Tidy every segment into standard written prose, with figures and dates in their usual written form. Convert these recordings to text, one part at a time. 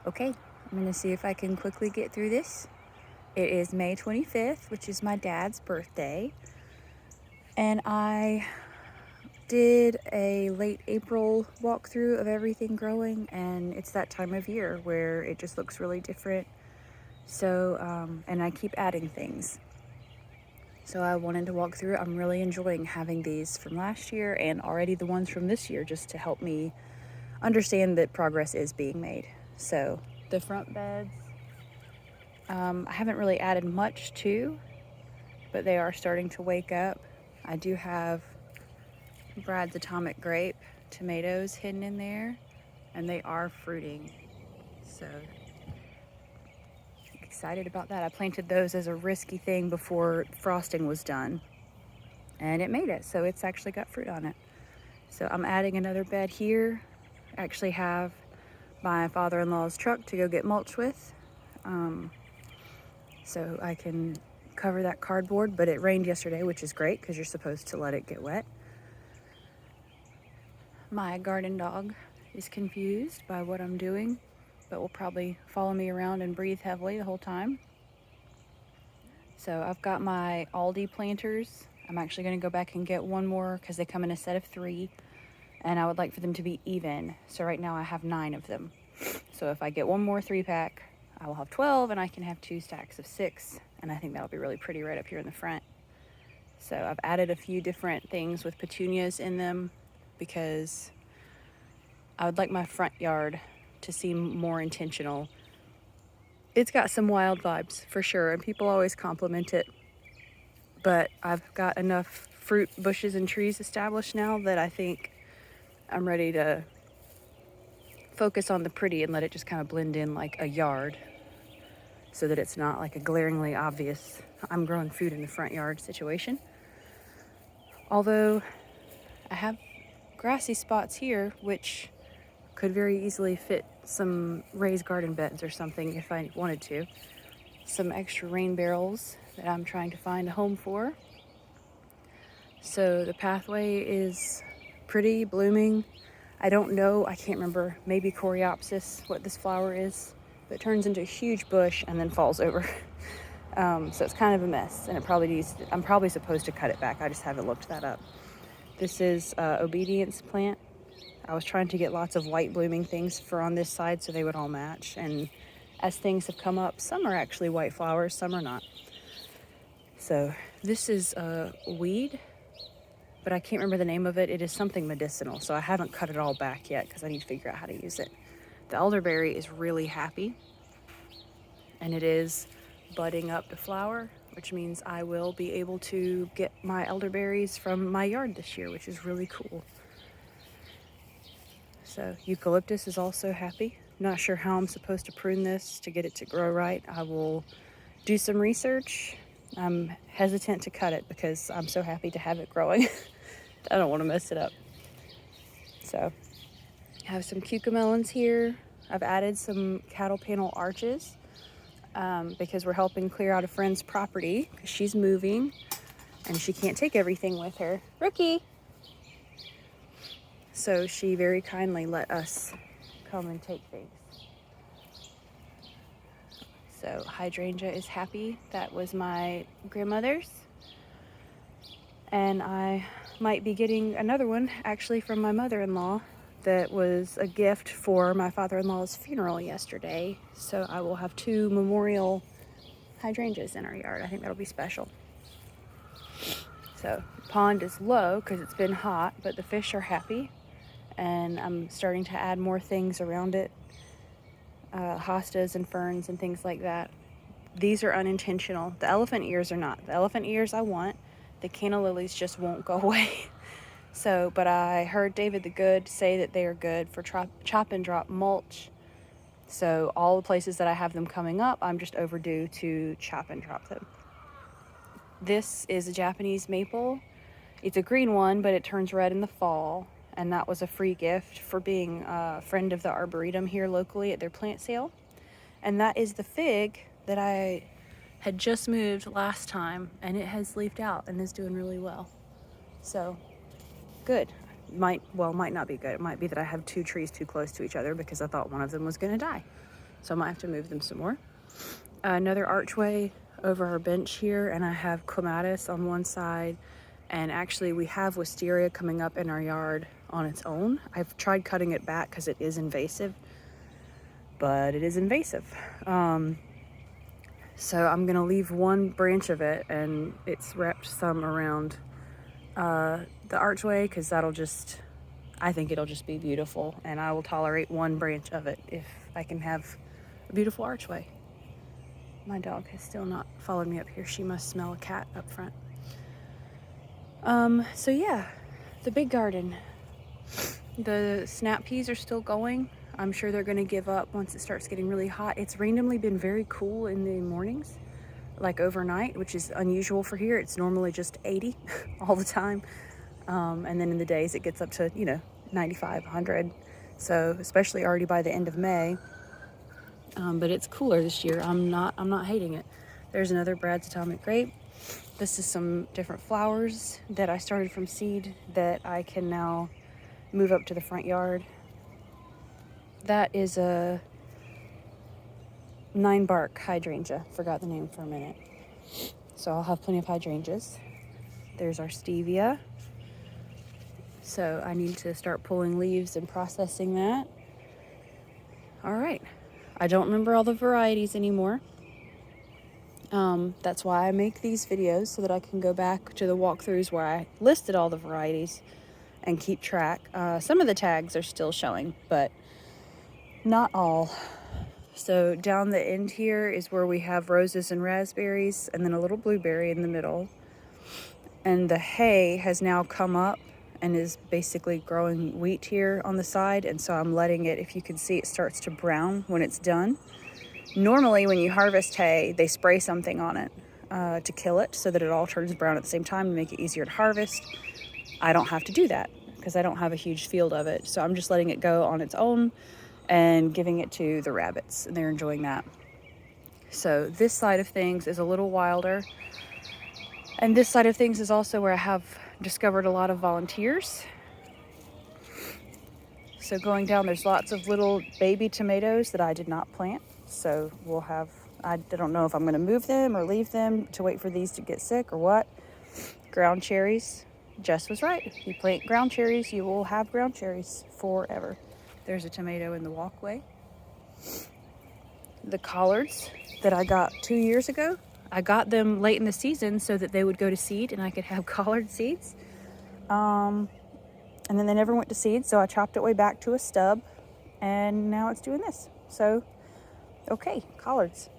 Okay, I'm gonna see if I can quickly get through this. It is May 25th, which is my dad's birthday, and I did a late April walkthrough of everything growing, and it's that time of year where it just looks really different. So, and I keep adding things. So I wanted to walk through it. I'm really enjoying having these from last year and already the ones from this year just to help me understand that progress is being made. So the front beds, I haven't really added much to, but they are starting to wake up. I do have Brad's Atomic Grape tomatoes hidden in there, and they are fruiting. So excited about that. I planted those as a risky thing before frosting was done, and it made it. So it's actually got fruit on it. So I'm adding another bed here. I actually have my father-in-law's truck to go get mulch with. So I can cover that cardboard, but it rained yesterday, which is great because you're supposed to let it get wet. My garden dog is confused by what I'm doing, but will probably follow me around and breathe heavily the whole time. So I've got my Aldi planters. I'm actually going to go back and get one more because they come in a set of 3, and I would like for them to be even. So right now I have 9 of them. So if I get one more 3-pack, I will have 12, and I can have 2 stacks of 6, and I think that'll be really pretty right up here in the front. So I've added a few different things with petunias in them because I would like my front yard to seem more intentional. It's got some wild vibes for sure, and people always compliment it, but I've got enough fruit bushes and trees established now that I think I'm ready to focus on the pretty and let it just kind of blend in like a yard so that it's not like a glaringly obvious I'm growing food in the front yard situation. Although I have grassy spots here which could very easily fit some raised garden beds or something if I wanted to. Some extra rain barrels that I'm trying to find a home for. So the pathway is pretty, blooming. I don't know, I can't remember, maybe Coreopsis, what this flower is, but it turns into a huge bush and then falls over. So it's kind of a mess, and it probably needs, I'm probably supposed to cut it back. I just haven't looked that up. This is obedience plant. I was trying to get lots of white blooming things for on this side so they would all match, and as things have come up, some are actually white flowers, some are not. So this is a weed, but I can't remember the name of it. It is something medicinal, so I haven't cut it all back yet because I need to figure out how to use it. The elderberry is really happy, and it is budding up to flower, which means I will be able to get my elderberries from my yard this year, which is really cool. So eucalyptus is also happy. Not sure how I'm supposed to prune this to get it to grow right. I will do some research. I'm hesitant to cut it because I'm so happy to have it growing. I don't want to mess it up. So I have some cucamelons here. I've added some cattle panel arches because we're helping clear out a friend's property because she's moving and she can't take everything with her. Rookie! So she very kindly let us come and take things. So hydrangea is happy. That was my grandmother's. And I might be getting another one actually from my mother-in-law that was a gift for my father-in-law's funeral yesterday. So I will have 2 memorial hydrangeas in our yard. I think that'll be special. So the pond is low because it's been hot, but the fish are happy. And I'm starting to add more things around it. Hostas and ferns and things like that. These are unintentional. The elephant ears are not. The elephant ears I want. The canna lilies just won't go away. So, but I heard David the Good say that they are good for chop and drop mulch. So all the places that I have them coming up, I'm just overdue to chop and drop them. This is a Japanese maple. It's a green one, but it turns red in the fall. And that was a free gift for being a friend of the Arboretum here locally at their plant sale. And that is the fig that I had just moved last time, and it has leafed out and is doing really well. So, good. Might not be good. It might be that I have 2 trees too close to each other because I thought one of them was going to die. so I might have to move them some more. Another archway over our bench here, and I have clematis on one side, and actually we have wisteria coming up in our yard on its own. I've tried cutting it back because it is invasive, but it is invasive. So I'm gonna leave one branch of it, and it's wrapped some around the archway, because that'll just, I think it'll just be beautiful, and I will tolerate one branch of it if I can have a beautiful archway. My dog has still not followed me up here. She must smell a cat up front. So yeah, the big garden. The snap peas are still going. I'm sure they're gonna give up once it starts getting really hot. It's randomly been very cool in the mornings, like overnight, which is unusual for here. It's normally just 80 all the time. And then in the days it gets up to, 95, 100. So especially already by the end of May. But it's cooler this year. I'm not hating it. There's another Brad's Atomic Grape. This is some different flowers that I started from seed that I can now move up to the front yard. That is a 9-bark hydrangea. Forgot the name for a minute. So I'll have plenty of hydrangeas. There's our stevia. So I need to start pulling leaves and processing that. All right. I don't remember all the varieties anymore. That's why I make these videos, so that I can go back to the walkthroughs where I listed all the varieties and keep track. Some of the tags are still showing, but not all. So down the end here is where we have roses and raspberries, and then a little blueberry in the middle. And the hay has now come up and is basically growing wheat here on the side. And so I'm letting it, if you can see, it starts to brown when it's done. Normally when you harvest hay, they spray something on it to kill it, so that it all turns brown at the same time and make it easier to harvest. I don't have to do that because I don't have a huge field of it. So I'm just letting it go on its own and giving it to the rabbits, and they're enjoying that. So this side of things is a little wilder. And this side of things is also where I have discovered a lot of volunteers. So going down, there's lots of little baby tomatoes that I did not plant. So we'll have, I don't know if I'm going to move them or leave them to wait for these to get sick or what. Ground cherries. Jess was right. If you plant ground cherries, you will have ground cherries forever. There's a tomato in the walkway. The collards that I got 2 years ago, I got them late in the season so that they would go to seed and I could have collard seeds. And then they never went to seed, so I chopped it way back to a stub, and now it's doing this. So, okay, collards.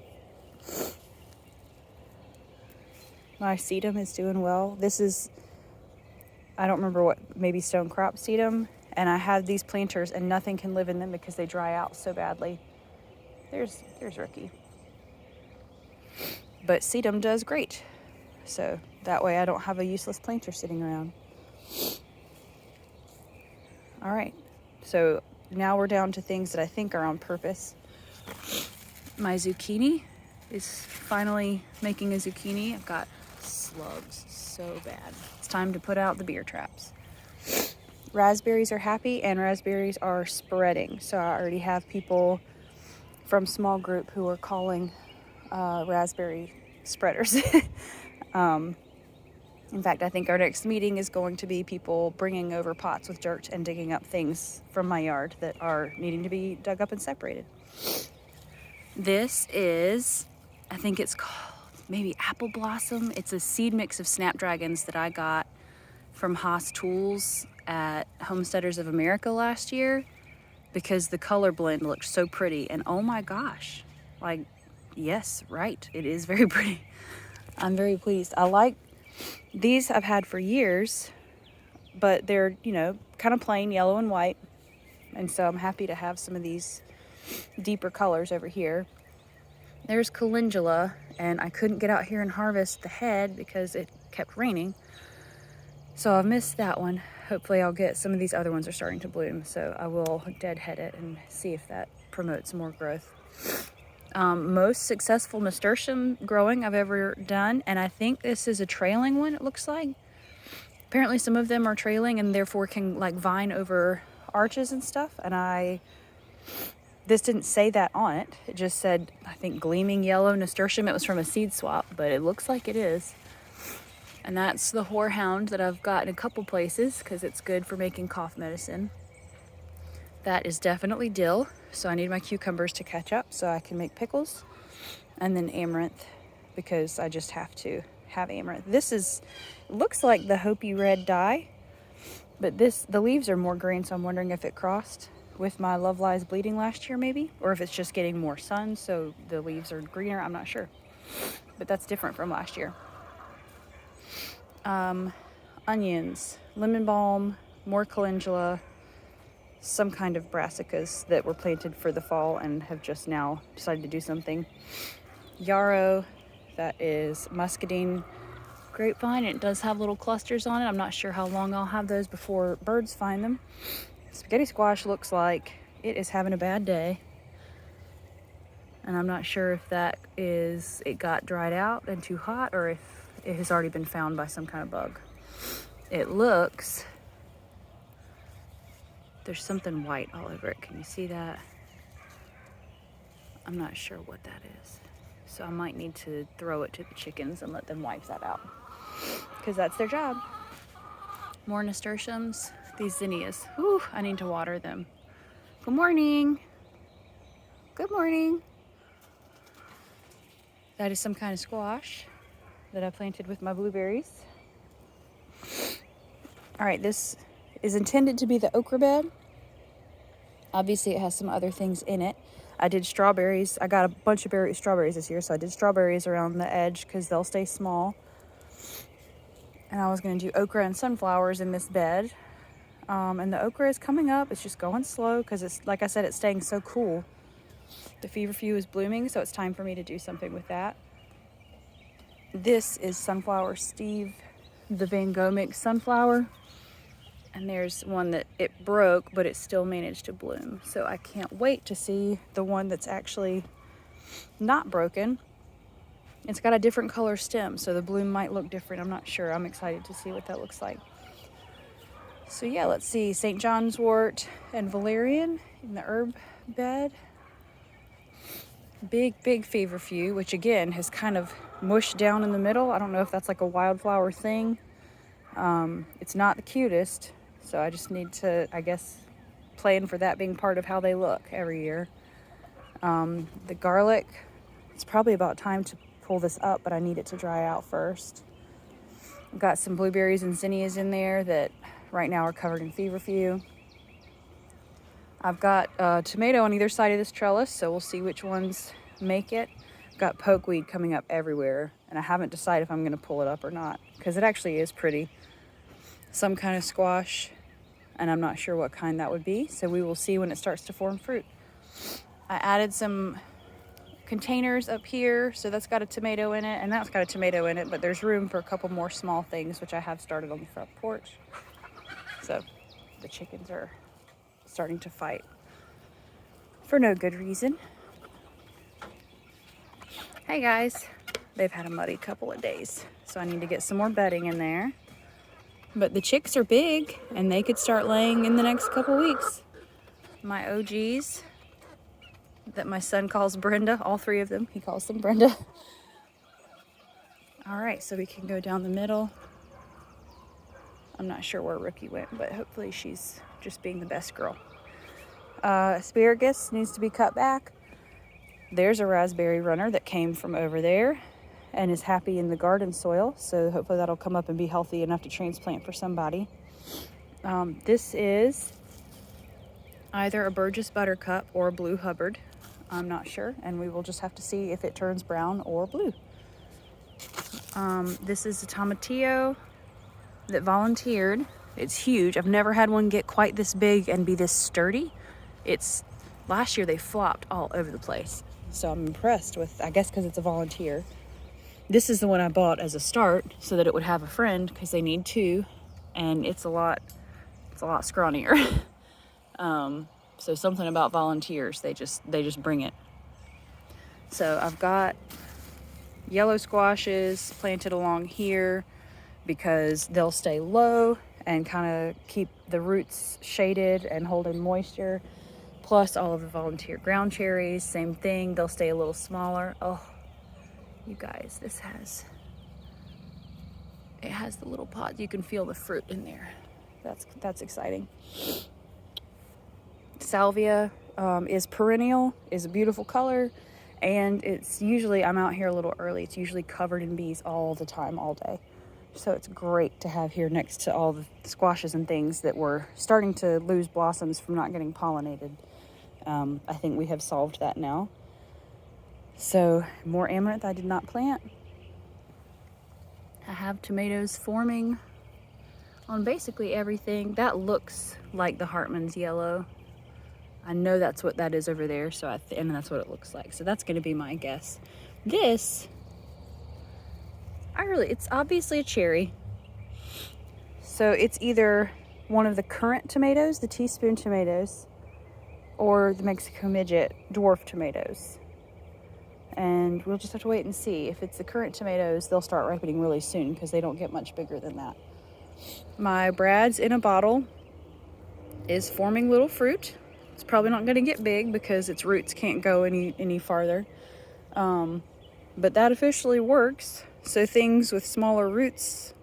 My sedum is doing well. This is, I don't remember what, maybe stone crop sedum. And I have these planters and nothing can live in them because they dry out so badly. There's Rookie. But sedum does great. So that way I don't have a useless planter sitting around. All right. So now we're down to things that I think are on purpose. My zucchini is finally making a zucchini. I've got slugs so bad. It's time to put out the beer traps. Raspberries are happy and raspberries are spreading. So I already have people from small group who are calling raspberry spreaders. In fact, I think our next meeting is going to be people bringing over pots with dirt and digging up things from my yard that are needing to be dug up and separated. This is, I think it's called maybe apple blossom. It's a seed mix of snapdragons that I got from Haas Tools at Homesteaders of America last year, because the color blend looked so pretty. And oh my gosh, like, yes, right, it is very pretty. I'm very pleased. I like these. I've had for years, but they're, kind of plain yellow and white. And so I'm happy to have some of these deeper colors over here. There's calendula, and I couldn't get out here and harvest the head because it kept raining. So I've missed that one. Hopefully I'll get some of these other ones are starting to bloom. So I will deadhead it and see if that promotes more growth. Most successful nasturtium growing I've ever done. And I think this is a trailing one, it looks like. Apparently some of them are trailing and therefore can like vine over arches and stuff. And this didn't say that on it. It just said, I think, gleaming yellow nasturtium. It was from a seed swap, but it looks like it is. And that's the horehound that I've got in a couple places because it's good for making cough medicine. That is definitely dill, so I need my cucumbers to catch up so I can make pickles. And then amaranth, because I just have to have amaranth. It looks like the Hopi red dye, but the leaves are more green, so I'm wondering if it crossed with my Love Lies Bleeding last year maybe, or if it's just getting more sun, so the leaves are greener. I'm not sure, but that's different from last year. Onions, lemon balm, more calendula, some kind of brassicas that were planted for the fall and have just now decided to do something. Yarrow, that is muscadine grapevine. It does have little clusters on it. I'm not sure how long I'll have those before birds find them. Spaghetti squash looks like it is having a bad day. And I'm not sure if it got dried out and too hot, or if it has already been found by some kind of bug. There's something white all over it. Can you see that? I'm not sure what that is. So I might need to throw it to the chickens and let them wipe that out, because that's their job. More nasturtiums. These zinnias. Whew, I need to water them. Good morning. Good morning. That is some kind of squash that I planted with my blueberries. All right, this is intended to be the okra bed. Obviously, it has some other things in it. I did strawberries. I got a bunch of strawberries this year, so I did strawberries around the edge because they'll stay small. And I was going to do okra and sunflowers in this bed. And the okra is coming up. It's just going slow because it's, like I said, it's staying so cool. The feverfew is blooming, so it's time for me to do something with that. This is Sunflower Steve, the Van Gogh mix sunflower. And there's one that it broke, but it still managed to bloom. So I can't wait to see the one that's actually not broken. It's got a different color stem, so the bloom might look different. I'm not sure. I'm excited to see what that looks like. So yeah, let's see. St. John's wort and valerian in the herb bed. Big feverfew, which again has kind of mushed down in the middle. I don't know if that's like a wildflower thing. It's not the cutest, so I just need to, I guess, plan for that being part of how they look every year. The garlic, it's probably about time to pull this up, but I need it to dry out first. I've got some blueberries and zinnias in there that right now are covered in feverfew. I've got a tomato on either side of this trellis, so we'll see which ones make it. I've got pokeweed coming up everywhere, and I haven't decided if I'm going to pull it up or not, because it actually is pretty. Some kind of squash, and I'm not sure what kind that would be, so we will see when it starts to form fruit. I added some containers up here, so that's got a tomato in it, and that's got a tomato in it, but there's room for a couple more small things, which I have started on the front porch. So the chickens are starting to fight for no good reason. Hey guys, they've had a muddy couple of days, so I need to get some more bedding in there. But the chicks are big, and they could start laying in the next couple weeks. My OGs that my son calls Brenda, all three of them, he calls them Brenda. All right, so we can go down the middle. I'm not sure where Rookie went, but hopefully she's just being the best girl. Asparagus needs to be cut back. There's a raspberry runner that came from over there and is happy in the garden soil, so hopefully that'll come up and be healthy enough to transplant for somebody. This is either a Burgess Buttercup or a Blue Hubbard. I'm not sure, and we will just have to see if it turns brown or blue. This is a tomatillo that volunteered. It's huge. I've never had one get quite this big and be this sturdy. Last year they flopped all over the place, so I'm impressed with, I guess because it's a volunteer. This is the one I bought as a start so that it would have a friend, because they need two, and it's a lot scrawnier. So something about volunteers, they just bring it. So I've got yellow squashes planted along here because they'll stay low and kind of keep the roots shaded and hold in moisture. plus all of the volunteer ground cherries, same thing. They'll stay a little smaller. Oh, you guys, it has the little pods. You can feel the fruit in there. That's exciting. Salvia is perennial, is a beautiful color, and it's usually, I'm out here a little early, it's usually covered in bees all the time, all day. So it's great to have here next to all the squashes and things that were starting to lose blossoms from not getting pollinated. I think we have solved that now. So more amaranth I did not plant. I have tomatoes forming on basically everything. That looks like the Hartman's yellow. I know that's what that is over there, so and that's what it looks like. So that's going to be my guess. This, it's obviously a cherry. So it's either one of the currant tomatoes, the teaspoon tomatoes, or the Mexico midget dwarf tomatoes. And we'll just have to wait and see. If it's the currant tomatoes, they'll start ripening really soon because they don't get much bigger than that. My Brad's in a bottle is forming little fruit. It's probably not going to get big because its roots can't go any farther. But that officially works. So things with smaller roots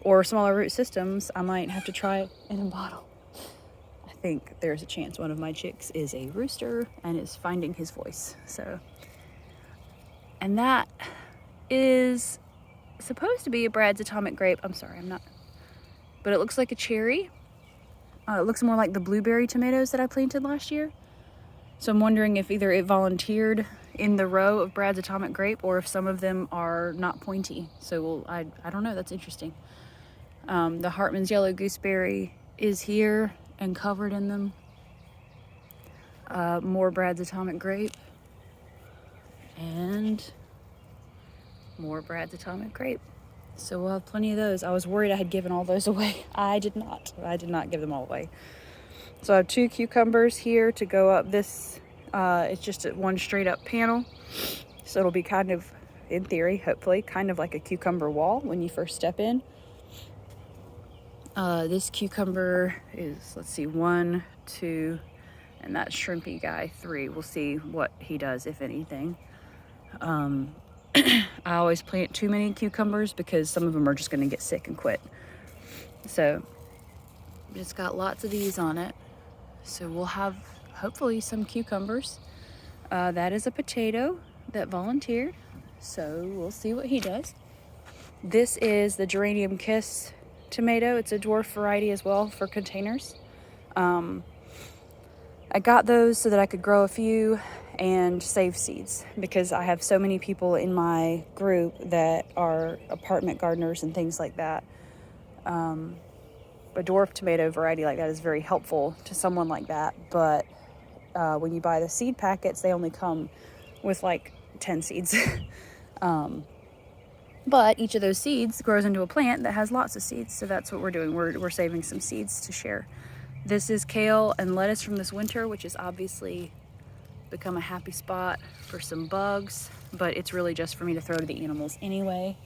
or smaller root systems, I might have to try in a bottle. I think there's a chance one of my chicks is a rooster and is finding his voice. So, and that is supposed to be a Brad's atomic grape. I'm sorry, I'm not. But it looks like a cherry. It looks more like the blueberry tomatoes that I planted last year. So I'm wondering if either it volunteered in the row of Brad's atomic grape or if some of them are not pointy. So I don't know, that's interesting. The Hartman's yellow gooseberry is here and covered in them. More Brad's atomic grape. And more Brad's atomic grape. So we'll have plenty of those. I was worried I had given all those away. I did not. I did not give them all away. So I have 2 cucumbers here to go up this. It's just one straight up panel. So it'll be kind of, in theory, hopefully, kind of like a cucumber wall when you first step in. This cucumber is, let's see, 1, 2, and that shrimpy guy, 3. We'll see what he does, if anything. I always plant too many cucumbers because some of them are just going to get sick and quit. So it's got lots of these on it. So we'll have hopefully some cucumbers. That is a potato that volunteered. So we'll see what he does. This is the Geranium Kiss tomato. It's a dwarf variety as well for containers. I got those so that I could grow a few and save seeds because I have so many people in my group that are apartment gardeners and things like that. A dwarf tomato variety like that is very helpful to someone like that, but when you buy the seed packets, they only come with like 10 seeds. But each of those seeds grows into a plant that has lots of seeds, so that's what we're doing. We're saving some seeds to share. This is kale and lettuce from this winter, which is obviously become a happy spot for some bugs, but it's really just for me to throw to the animals anyway.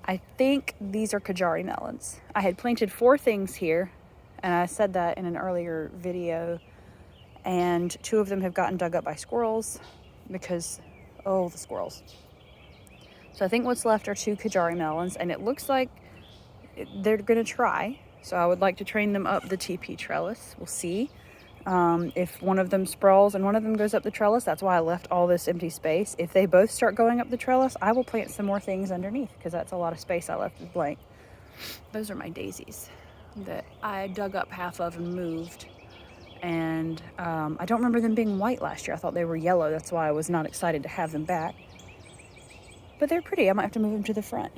I think these are Kajari melons. I had planted 4 things here, and I said that in an earlier video, and 2 of them have gotten dug up by squirrels because, oh, the squirrels. So I think what's left are 2 Kajari melons, and it looks like they're gonna try. So I would like to train them up the TP trellis. We'll see. If one of them sprawls and one of them goes up the trellis, that's why I left all this empty space. If they both start going up the trellis, I will plant some more things underneath because that's a lot of space I left blank. Those are my daisies that I dug up half of and moved. And I don't remember them being white last year. I thought they were yellow. That's why I was not excited to have them back. But they're pretty. I might have to move them to the front.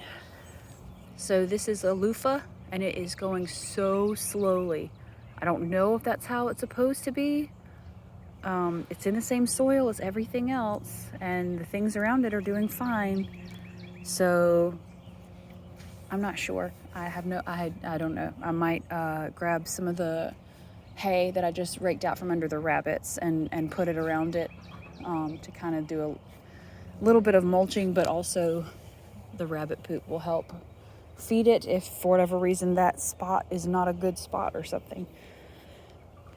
So this is a loofah, and it is going so slowly. I don't know if that's how it's supposed to be. It's in the same soil as everything else, and the things around it are doing fine. So I'm not sure. I don't know. I might grab some of the hay that I just raked out from under the rabbits and put it around it to kind of do a little bit of mulching, but also the rabbit poop will help feed it if for whatever reason that spot is not a good spot or something.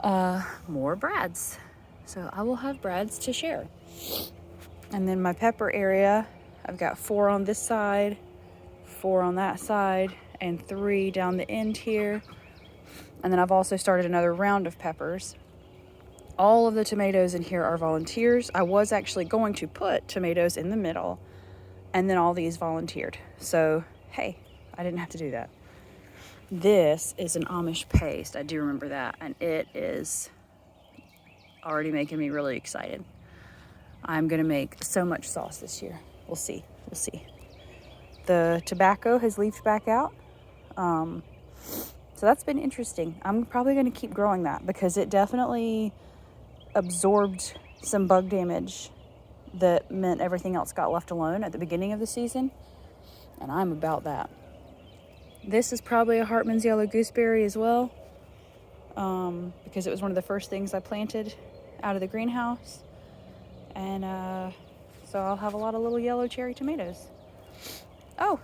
more brads. So I will have brads to share. And then my pepper area, I've got 4 on this side, 4 on that side, and 3 down the end here. And then I've also started another round of peppers. All of the tomatoes in here are volunteers. I was actually going to put tomatoes in the middle, and then all these volunteered. So, hey, I didn't have to do that. This is an Amish paste. I do remember that. And it is already making me really excited. I'm going to make so much sauce this year. We'll see. We'll see. The tobacco has leafed back out. So that's been interesting. I'm probably going to keep growing that because it definitely absorbed some bug damage that meant everything else got left alone at the beginning of the season. And I'm about that. This is probably a Hartman's yellow gooseberry as well, because it was one of the first things I planted out of the greenhouse. And so I'll have a lot of little yellow cherry tomatoes. Oh,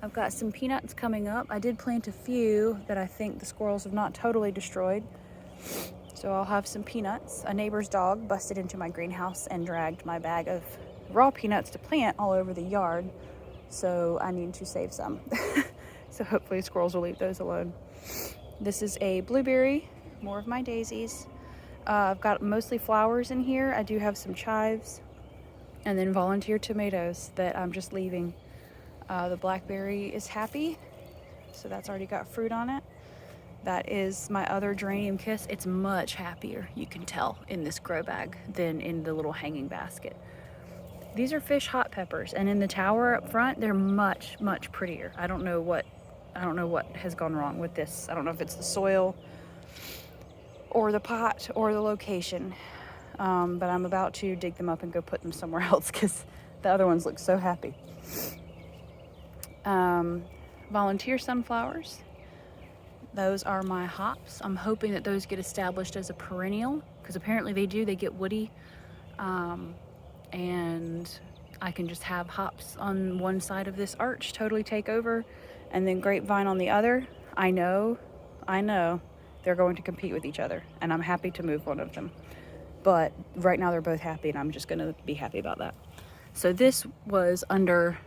I've got some peanuts coming up. I did plant a few that I think the squirrels have not totally destroyed. So I'll have some peanuts. A neighbor's dog busted into my greenhouse and dragged my bag of raw peanuts to plant all over the yard. So I need to save some. So hopefully squirrels will leave those alone. This is a blueberry, more of my daisies. I've got mostly flowers in here. I do have some chives, and then volunteer tomatoes that I'm just leaving. The blackberry is happy, so that's already got fruit on it. That is my other geranium kiss. It's much happier, you can tell, in this grow bag than in the little hanging basket. These are fish hot peppers, and in the tower up front, they're much, much prettier. I don't know what has gone wrong with this. I don't know if it's the soil or the pot or the location, but I'm about to dig them up and go put them somewhere else because the other ones look so happy. Volunteer sunflowers. Those are my hops. I'm hoping that those get established as a perennial because apparently they do. They get woody, and I can just have hops on one side of this arch totally take over, and then grapevine on the other. I know they're going to compete with each other, and I'm happy to move one of them. But right now they're both happy, and I'm just gonna be happy about that. So this was under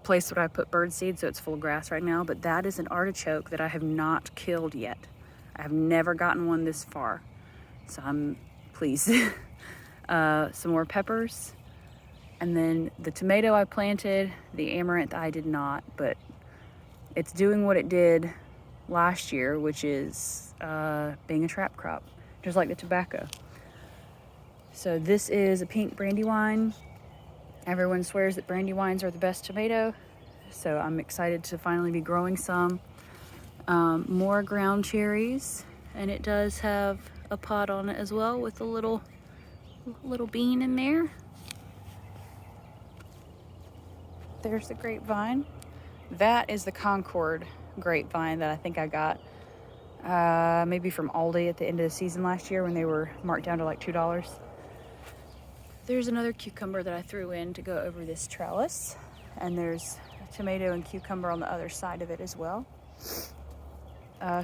place where I put bird seed, so it's full of grass right now, but that is an artichoke that I have not killed yet. I have never gotten one this far, so I'm pleased. Some more peppers, and then the tomato I planted, the amaranth I did not, but it's doing what it did last year, which is being a trap crop, just like the tobacco. So this is a pink brandywine. Everyone swears that brandywines are the best tomato, so I'm excited to finally be growing some. More ground cherries, and it does have a pod on it as well with a little bean in there. There's the grapevine. That is the Concord grapevine that I think I got maybe from Aldi at the end of the season last year when they were marked down to like $2. There's another cucumber that I threw in to go over this trellis, and there's a tomato and cucumber on the other side of it as well.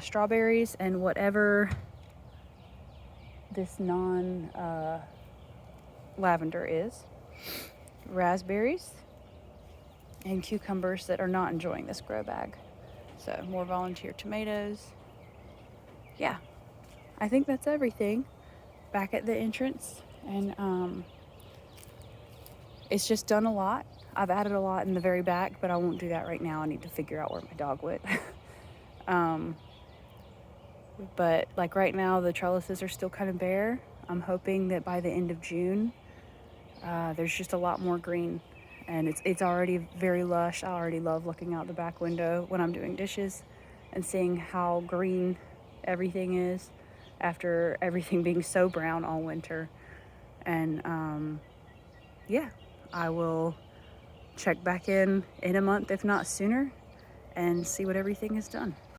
Strawberries and whatever this lavender is. Raspberries and cucumbers that are not enjoying this grow bag. So more volunteer tomatoes. Yeah, I think that's everything back at the entrance, and it's just done a lot. I've added a lot in the very back, but I won't do that right now. I need to figure out where my dog went. But like right now, the trellises are still kind of bare. I'm hoping that by the end of June, there's just a lot more green, and it's already very lush. I already love looking out the back window when I'm doing dishes and seeing how green everything is after everything being so brown all winter. And yeah, I will check back in a month, if not sooner, and see what everything has done.